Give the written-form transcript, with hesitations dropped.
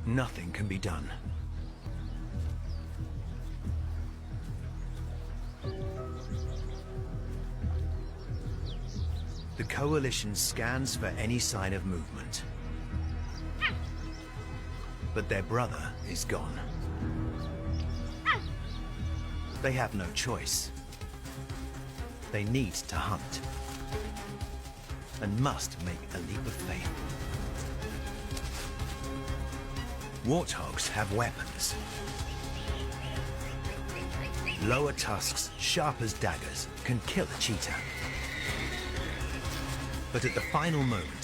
nothing can be done. The coalition scans for any sign of movement. But their brother is gone. They have no choice. They need to hunt. And must make a leap of faith. Warthogs have weapons. Lower tusks, sharp as daggers, can kill a cheetah. But at the final moment,